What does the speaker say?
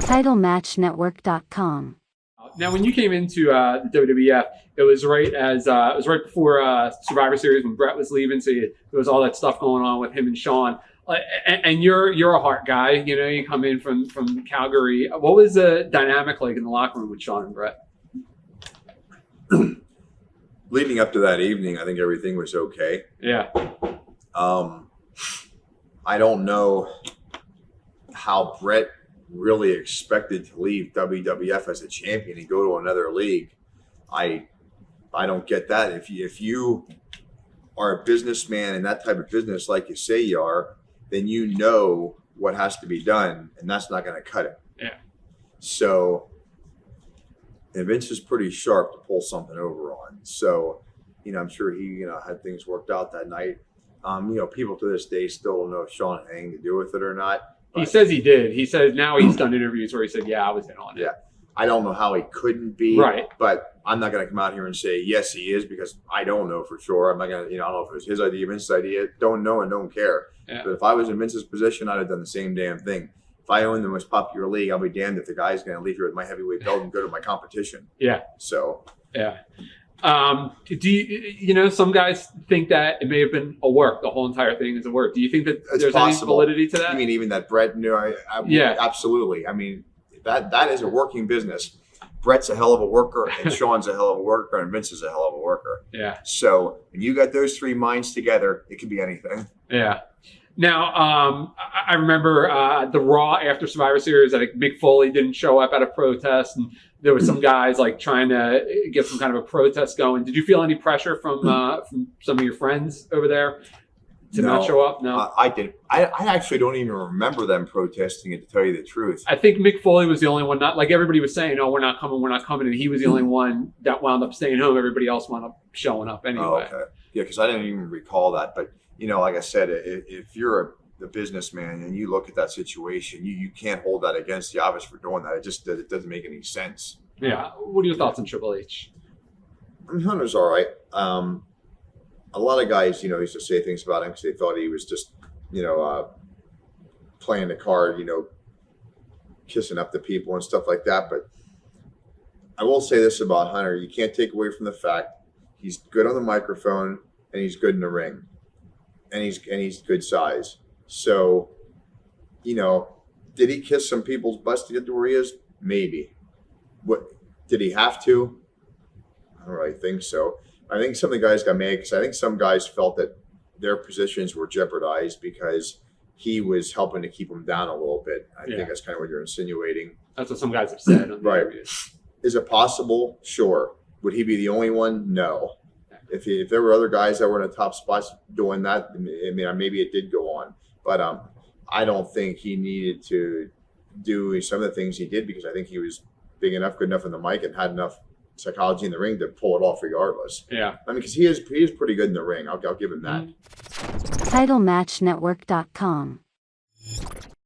TitleMatchNetwork.com. Now, when you came into the WWF, it was right before Survivor Series when Bret was leaving, so there was all that stuff going on with him and Shawn. And you're a Hart guy, you know. You come in from Calgary. What was the dynamic like in the locker room with Shawn and Bret? Leading up to that evening, I think everything was okay. Yeah. I don't know how Bret really expected to leave WWF as a champion and go to another league. I don't get that. If you are a businessman in that type of business like you say you are, then you know what has to be done, and that's not going to cut it. Yeah. So, and Vince is pretty sharp to pull something over on. So, I'm sure he, had things worked out that night. People to this day still don't know if Shawn had anything to do with it or not. He says he did. He says now he's done interviews where he said, "Yeah, I was in on it." Yeah. I don't know how he couldn't be. Right. But I'm not going to come out here and say, yes, he is, because I don't know for sure. I'm not going to, I don't know if it was his idea, Vince's idea. Don't know and don't care. Yeah. But if I was in Vince's position, I'd have done the same damn thing. If I own the most popular league, I'll be damned if the guy's going to leave here with my heavyweight belt and go to my competition. Yeah. So. Yeah. Do you, some guys think that it may have been a work. The whole entire thing is a work. Do you think that there's any validity to that? You mean even that Bret knew? Yeah. Absolutely. I mean, that is a working business. Bret's a hell of a worker, and Shawn's a hell of a worker, and Vince is a hell of a worker. Yeah. So when you got those three minds together, it could be anything. Yeah. Now, I remember the Raw after Survivor Series, like Mick Foley didn't show up at a protest, and there were some guys like trying to get some kind of a protest going. Did you feel any pressure from some of your friends over there to not show up? No, I did. I actually don't even remember them protesting it, to tell you the truth. I think Mick Foley was the only one. Not like everybody was saying, "Oh, we're not coming," and he was the only one that wound up staying home. Everybody else wound up showing up anyway. Oh, okay. Yeah, because I didn't even recall that. But like I said, if you're the businessman and you look at that situation, you can't hold that against the office for doing that. It doesn't make any sense. Yeah. What are your thoughts on Triple H? I mean, Hunter's all right. A lot of guys, used to say things about him because they thought he was just, playing the card, kissing up to people and stuff like that. But I will say this about Hunter: you can't take away from the fact he's good on the microphone and he's good in the ring, and he's good size. So, did he kiss some people's butts to get to where he is? Maybe. What did he have to? I don't really think so. I think some of the guys got mad because I think some guys felt that their positions were jeopardized because he was helping to keep them down a little bit. I think that's kind of what you're insinuating. That's what some guys have said. On the right. interviews. Is it possible? Sure. Would he be the only one? No. If there were other guys that were in the top spots doing that, I mean, maybe it did go on. But I don't think he needed to do some of the things he did, because I think he was big enough, good enough on the mic, and had enough psychology in the ring to pull it off regardless. Yeah. I mean, because he is pretty good in the ring. I'll give him that. TitleMatchNetwork.com.